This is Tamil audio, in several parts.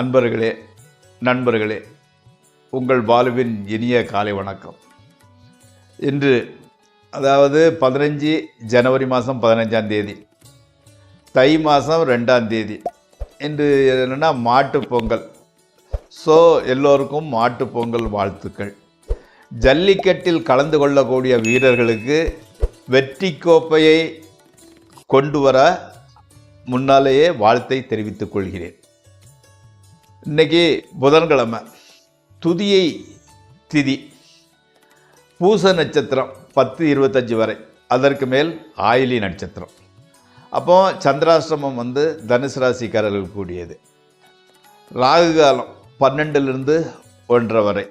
அன்பர்களே, நண்பர்களே, உங்கள் வாழ்வின் இனிய காலை வணக்கம். இன்று அதாவது 15 ஜனவரி மாதம் 15ஆம் தேதி, தை மாதம் 2ஆம் தேதி. இன்று என்னென்னா மாட்டுப்பொங்கல். ஸோ எல்லோருக்கும் மாட்டுப்பொங்கல் வாழ்த்துக்கள். ஜல்லிக்கட்டில் கலந்து கொள்ளக்கூடிய வீரர்களுக்கு வெற்றி கோப்பையை கொண்டு வர முன்னாலேயே வாழ்த்தை தெரிவித்துக் கொள்கிறேன். இன்றைக்கி புதன்கிழமை, துதியை திதி, பூச நட்சத்திரம் 10:25 வரை, அதற்கு மேல் ஆயிலி நட்சத்திரம். அப்போ சந்திராஷ்டிரமம் தனுசு ராசிக்காரர்களுக்கு கூடியது. ராகு காலம் 12லிருந்து 1:30 வரை,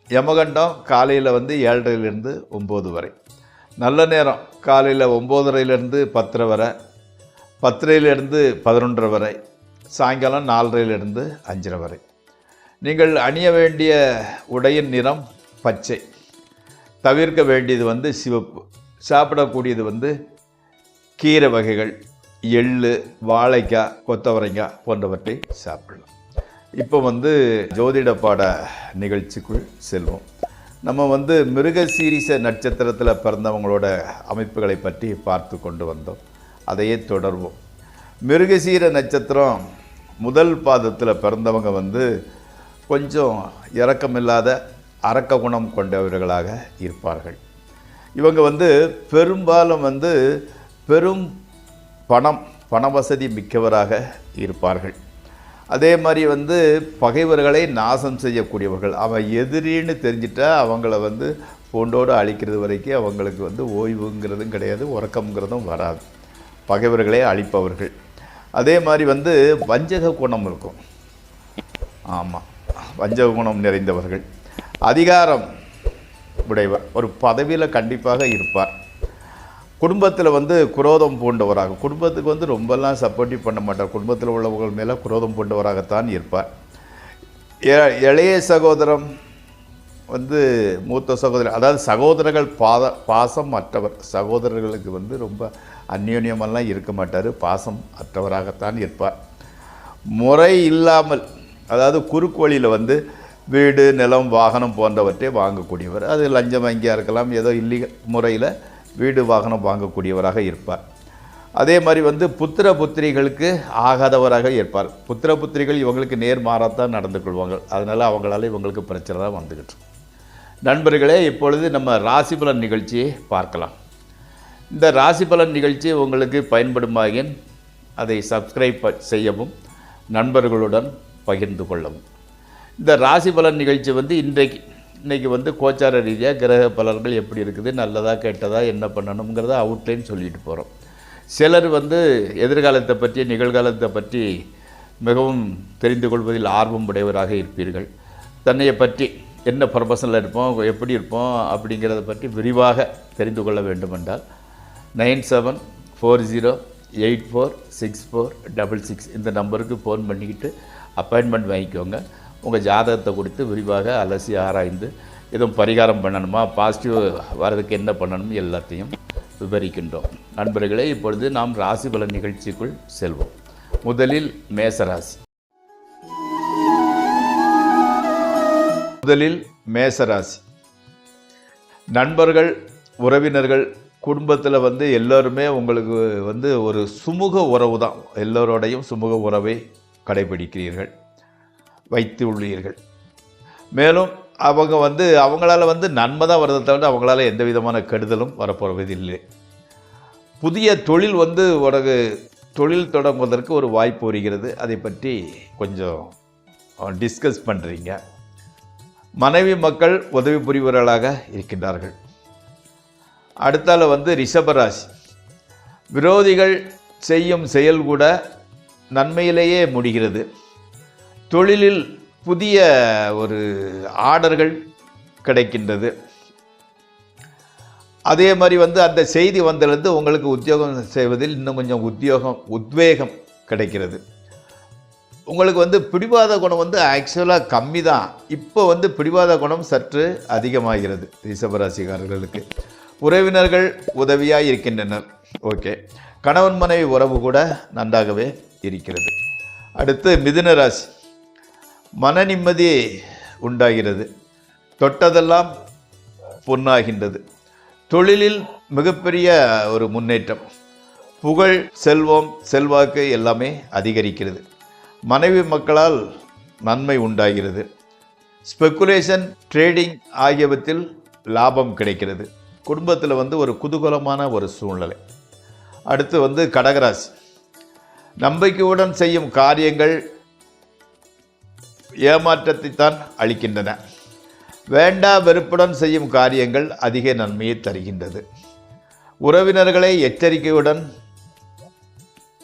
யமகண்டம் காலையில் 7:30லிருந்து 9 வரை, நல்ல நேரம் காலையில் 9:30லிருந்து 10:30 வரை, 10:30லிருந்து 11:30 வரை, சாயங்காலம் 4:30லிருந்து 5:30 வரை. நீங்கள் அணிய வேண்டிய உடையின் நிறம் பச்சை. தவிர்க்க வேண்டியது சிவப்பு. சாப்பிடக்கூடியது கீரை வகைகள், எள்ளு, வாழைக்காய், கொத்தவரைக்காய் போன்றவற்றை சாப்பிடலாம். இப்போ ஜோதிட பாட நிகழ்ச்சிக்குள் செல்வோம். நம்ம மிருகசீரிஷ நட்சத்திரத்தில் பிறந்தவங்களோட அமைப்புகளை பற்றி பார்த்து கொண்டு வந்தோம். அதையே தொடர்வோம். மிருகசீர நட்சத்திரம் முதல் பாதத்தில் பிறந்தவங்க கொஞ்சம் இரக்கமில்லாத அரக்க குணம் கொண்டவர்களாக இருப்பார்கள். இவங்க பெரும்பாலும் பெரும் பண வசதி மிக்கவராக இருப்பார்கள். அதே மாதிரி பகைவர்களை நாசம் செய்யக்கூடியவர்கள். அவன் எதிரின்னு தெரிஞ்சிட்டா அவங்கள பூண்டோடு அழிக்கிறது வரைக்கும் அவங்களுக்கு ஓய்வுங்கிறதும் கிடையாது, உறக்கம்ங்கிறதும் வராது. பகைவர்களை அழிப்பவர்கள். அதே மாதிரி வஞ்சக குணம் இருக்கும். ஆமாம், வஞ்சக குணம் நிறைந்தவர்கள். அதிகாரம் உடையவர். ஒரு பதவியில் கண்டிப்பாக இருப்பார். குடும்பத்தில் குரோதம் பூண்டவராக, குடும்பத்துக்கு ரொம்பலாம் சப்போர்ட்டிவ் பண்ண மாட்டார். குடும்பத்தில் உள்ளவர்கள் மேலே குரோதம் பூண்டவராகத்தான் இருப்பார். இளைய சகோதரம் மூத்த சகோதரர், அதாவது சகோதரர்கள் பாசம் அற்றவர். சகோதரர்களுக்கு ரொம்ப அந்யோன்யமெல்லாம் இருக்க மாட்டார், பாசம் அற்றவராகத்தான் இருப்பார். முறை இல்லாமல், அதாவது குறுக்கு வழியில் வீடு, நிலம், வாகனம் போன்றவற்றை வாங்கக்கூடியவர். அது லஞ்சம் வங்கியாக இருக்கலாம், ஏதோ இல்லீகல் முறையில் வீடு, வாகனம் வாங்கக்கூடியவராக இருப்பார். அதே மாதிரி புத்திர புத்திரிகளுக்கு ஆகாதவராக இருப்பார். புத்திர புத்திரிகள் இவங்களுக்கு நேர்மாறாத்தான் நடந்து கொள்வாங்க. அதனால் அவங்களால இவங்களுக்கு பிரச்சனை தான் வந்துக்கிட்டு. நண்பர்களே, இப்பொழுது நம்ம ராசி பலன் நிகழ்ச்சியை பார்க்கலாம். இந்த ராசி பலன் நிகழ்ச்சி உங்களுக்கு பயன்படுமாயின் அதை சப்ஸ்கிரைப் செய்யவும், நண்பர்களுடன் பகிர்ந்து கொள்ளவும். இந்த ராசி பலன் நிகழ்ச்சி இன்றைக்கி கோச்சார ரீதியாக கிரக பலன்கள் எப்படி இருக்குது, நல்லதா கெட்டதா, என்ன பண்ணணுங்கிறத அவுட்லைன் சொல்லிட்டு போகிறோம். சிலர் எதிர்காலத்தை பற்றி, நிகழ்காலத்தை பற்றி மிகவும் தெரிந்து கொள்வதில் ஆர்வம் உடையவராக இருப்பீர்கள். தன்னையை பற்றி என்ன ப்ரொஃபஷனில் இருப்போம், எப்படி இருப்போம் அப்படிங்கிறத பற்றி விரிவாக தெரிந்து கொள்ள வேண்டுமென்றால் 9740846466 இந்த நம்பருக்கு ஃபோன் பண்ணிக்கிட்டு அப்பாயின்மெண்ட் வாங்கிக்கோங்க. உங்கள் ஜாதகத்தை கொடுத்து விரிவாக அலசி ஆராய்ந்து எதுவும் பரிகாரம் பண்ணணுமா, பாசிட்டிவ் வர்றதுக்கு என்ன பண்ணணும் எல்லாத்தையும் விவரிக்கின்றோம். நண்பர்களே, இப்பொழுது நாம் ராசி பலன் நிகழ்ச்சிக்குள் செல்வோம். முதலில் மேசராசி. மேசராசி நண்பர்கள், உறவினர்கள், குடும்பத்தில் எல்லோருமே உங்களுக்கு ஒரு சுமூக உறவு தான். எல்லோரோடையும் சுமூக உறவை கடைபிடிக்கிறீர்கள், வைத்து உள்ளீர்கள். மேலும் அவங்க அவங்களால நன்மை தான் வரதை தவிர அவங்களால எந்த விதமான கெடுதலும் வரப்போவதில்லை. புதிய தொழில் உனக்கு தொழில் தொடங்குவதற்கு ஒரு வாய்ப்பு வருகிறது. அதை பற்றி கொஞ்சம் டிஸ்கஸ் பண்ணுறீங்க. மனைவி மக்கள் உதவி புரிவர்களாக இருக்கின்றார்கள். அடுத்தால ரிஷபராசி. விரோதிகள் செய்யும் செயல் கூட நன்மையிலேயே முடிகிறது. தொழிலில் புதிய ஒரு ஆர்டர்கள் கிடைக்கின்றது. அதே மாதிரி அந்த செய்தி வந்ததுலேருந்து உங்களுக்கு உத்தியோகம் செய்வதில் இன்னும் கொஞ்சம் உத்வேகம் கிடைக்கிறது. உங்களுக்கு பிடிவாத குணம் ஆக்சுவலாக கம்மி தான். இப்போ பிடிவாத குணம் சற்று அதிகமாகிறது ரிஷபராசிக்காரர்களுக்கு. உறவினர்கள் உதவியாக இருக்கின்றனர். ஓகே, கணவன் மனைவி உறவு கூட நன்றாகவே இருக்கிறது. அடுத்து மிதுன ராசி. மன நிம்மதி உண்டாகிறது. தொட்டதெல்லாம் பொன்னாகின்றது. தொழிலில் மிகப்பெரிய ஒரு முன்னேற்றம். புகழ், செல்வம், செல்வாக்கு எல்லாமே அதிகரிக்கிறது. மனைவி மக்களால் நன்மை உண்டாகிறது. ஸ்பெக்குலேஷன், ட்ரேடிங் ஆகியவற்றில் லாபம் கிடைக்கிறது. குடும்பத்தில் ஒரு குதூகலமான ஒரு சூழ்நிலை. அடுத்து கடகராசி. நம்பிக்கையுடன் செய்யும் காரியங்கள் ஏமாற்றத்தை தான் அளிக்கின்றன. வேண்டா வெறுப்புடன் செய்யும் காரியங்கள் அதிக நன்மையை தருகின்றது. உறவினர்களை எச்சரிக்கையுடன்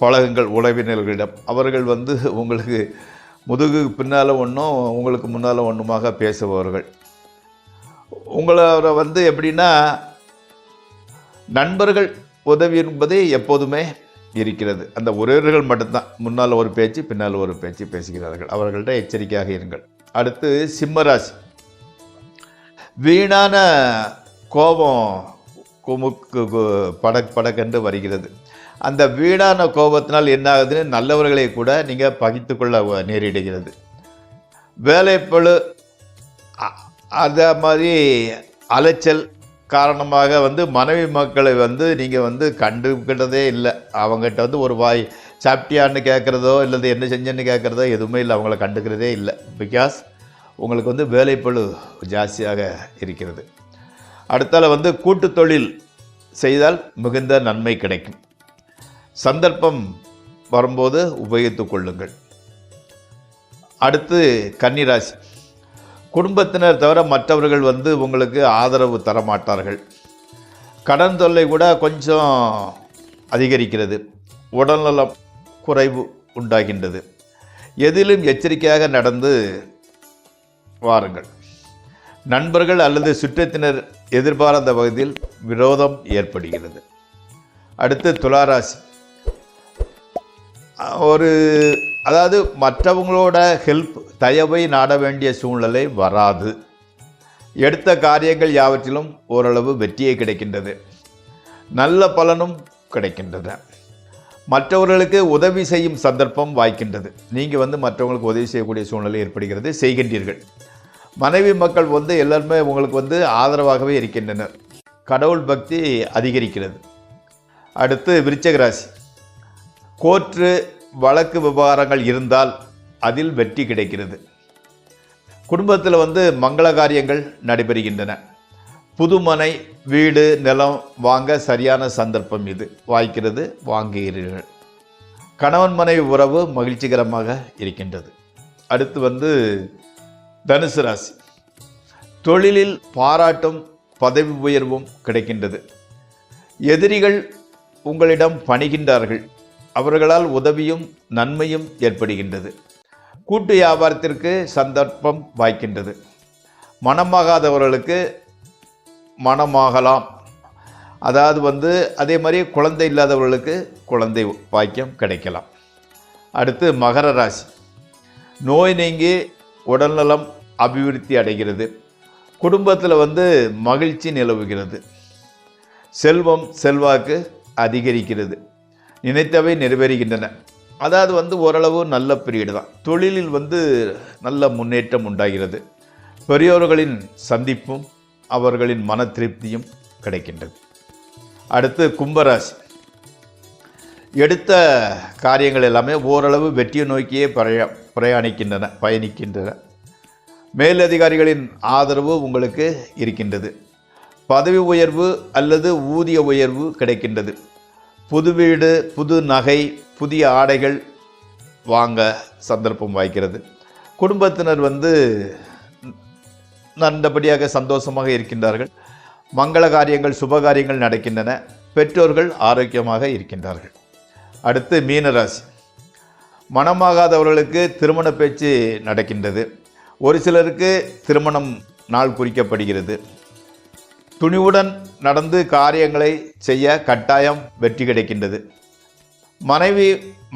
பழகுங்கள். உறவினர்களிடம் அவர்கள் உங்களுக்கு முதுகு பின்னால் ஒன்றும் உங்களுக்கு முன்னால் ஒன்றுமாக பேசுபவர்கள். உங்களை எப்படின்னா, நண்பர்கள் உதவி என்பது எப்போதுமே இருக்கிறது. அந்த உறவினர்கள் மட்டும்தான் முன்னால் ஒரு பேச்சு பின்னால் ஒரு பேச்சு பேசுகிறார்கள். அவர்கள்ட்ட எச்சரிக்கையாக இருங்கள். அடுத்து சிம்மராசி. வீணான கோபம் குமுக்கு படக்கென்று வருகிறது. அந்த வீணான கோபத்தினால் என்ன ஆகுதுன்னு நல்லவர்களை கூட நீங்கள் பகித்து கொள்ள நேரிடுகிறது. வேலைப்பளு அதே மாதிரி அலைச்சல் காரணமாக மனைவி மக்களை நீங்கள் கண்டுக்கிட்டதே இல்லை. அவங்ககிட்ட ஒரு வாய் சாப்பிட்டியான்னு கேட்குறதோ இல்லது என்ன செஞ்சேன்னு கேட்குறதோ எதுவுமே இல்லை. அவங்கள கண்டுக்கிறதே இல்லை. பிகாஸ் உங்களுக்கு வேலைப்பளு ஜாஸ்தியாக இருக்கிறது. அடுத்தால கூட்டு தொழில் செய்தால் மிகுந்த நன்மை கிடைக்கும். சந்தர்ப்பம் வரும்போது உபயோகித்து கொள்ளுங்கள். அடுத்து கன்னிராசி. குடும்பத்தினர் தவிர மற்றவர்கள் உங்களுக்கு ஆதரவு தரமாட்டார்கள். கடன் தொல்லை கூட கொஞ்சம் அதிகரிக்கிறது. உடல்நலம் குறைவு உண்டாகின்றது. எதிலும் எச்சரிக்கையாக நடந்து வாருங்கள். நண்பர்கள் அல்லது சுற்றத்தினர் எதிர்பாராத வகையில் விரோதம் ஏற்படுகிறது. அடுத்து துளாராசி. அதாவது மற்றவங்களோட ஹெல்ப், தயவை நாட வேண்டிய சூழ்நிலை வராது. எடுத்த காரியங்கள் யாவற்றிலும் ஓரளவு வெற்றியே கிடைக்கின்றது. நல்ல பலனும் கிடைக்கின்றது. மற்றவர்களுக்கு உதவி செய்யும் சந்தர்ப்பம் வாய்க்கின்றது. நீங்கள் மற்றவங்களுக்கு உதவி செய்யக்கூடிய சூழ்நிலை ஏற்படுகிறது, செய்கின்றீர்கள். மனைவி மக்கள் எல்லாருமே உங்களுக்கு ஆதரவாகவே இருக்கின்றனர். கடவுள் பக்தி அதிகரிக்கிறது. அடுத்து விருச்சிக ராசி. கோர்ட்டு வழக்கு விவகாரங்கள் இருந்தால் அதில் வெற்றி கிடைக்கிறது. குடும்பத்தில் மங்கள காரியங்கள் நடைபெறுகின்றன. புதுமனை, வீடு, நிலம் வாங்க சரியான சந்தர்ப்பம் இது வாய்க்கிறது, வாங்குகிறீர்கள். கணவன் மனைவி உறவு மகிழ்ச்சிகரமாக இருக்கின்றது. அடுத்து தனுசு ராசி. தொழிலில் பாராட்டும் பதவி உயர்வும் கிடைக்கின்றது. எதிரிகள் உங்களிடம் பணிகின்றார்கள். அவர்களால் உதவியும் நன்மையும் ஏற்படுகின்றது. கூட்டு வியாபாரத்திற்கு சந்தர்ப்பம் வாய்க்கின்றது. மனமாகாதவர்களுக்கு மனமாகலாம். அதாவது அதே மாதிரி குழந்தை இல்லாதவர்களுக்கு குழந்தை வாக்கியம் கிடைக்கலாம். அடுத்து மகர ராசி. நோய் நீங்கி உடல்நலம் அபிவிருத்தி அடைகிறது. குடும்பத்தில் மகிழ்ச்சி நிலவுகிறது. செல்வம், செல்வாக்கு அதிகரிக்கிறது. நினைத்தவை நிறைவேறுகின்றன. அதாவது ஓரளவு நல்ல பீரியடு தான். தொழிலில் நல்ல முன்னேற்றம் உண்டாகிறது. பெரியோர்களின் சந்திப்பும் அவர்களின் மன திருப்தியும் கிடைக்கின்றது. அடுத்து கும்பராசி. எடுத்த காரியங்கள் எல்லாமே ஓரளவு வெற்றியை நோக்கியே பயணிக்கின்றன. மேலதிகாரிகளின் ஆதரவு உங்களுக்கு இருக்கின்றது. பதவி உயர்வு அல்லது ஊதிய உயர்வு கிடைக்கின்றது. புது வீடு, புது நகை, புதிய ஆடைகள் வாங்க சந்தர்ப்பம் வாய்க்கிறது. குடும்பத்தினர் நல்லபடியாக சந்தோஷமாக இருக்கின்றார்கள். மங்கள காரியங்கள், சுப காரியங்கள் நடக்கின்றன. பெற்றோர்கள் ஆரோக்கியமாக இருக்கின்றார்கள். அடுத்து மீனராசி. மனமாகாதவர்களுக்கு திருமண பேச்சு நடக்கின்றது. ஒரு சிலருக்கு திருமணம் நாள் குறிக்கப்படுகிறது. துணிவுடன் நடந்து காரியங்களை செய்ய கட்டாயம் வெற்றி கிடைக்கின்றது. மனைவி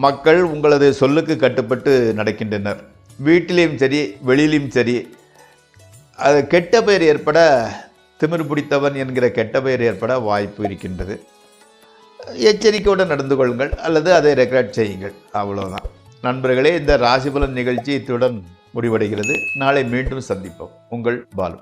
மக்கள் உங்களது சொல்லுக்கு கட்டுப்பட்டு நடக்கின்றனர். வீட்டிலையும் சரி வெளியிலையும் சரி அது கெட்ட பெயர் ஏற்பட, திமிர் பிடித்தவன் என்கிற கெட்ட பெயர் ஏற்பட வாய்ப்பு இருக்கின்றது. எச்சரிக்கையுடன் நடந்து கொள்ளுங்கள் அல்லது அதை ரெக்கார்ட் செய்யுங்கள். அவ்வளோதான் நண்பர்களே. இந்த ராசிபலன் நிகழ்ச்சி இத்துடன் முடிவடைகிறது. நாளை மீண்டும் சந்திப்போம். உங்கள் பாலு.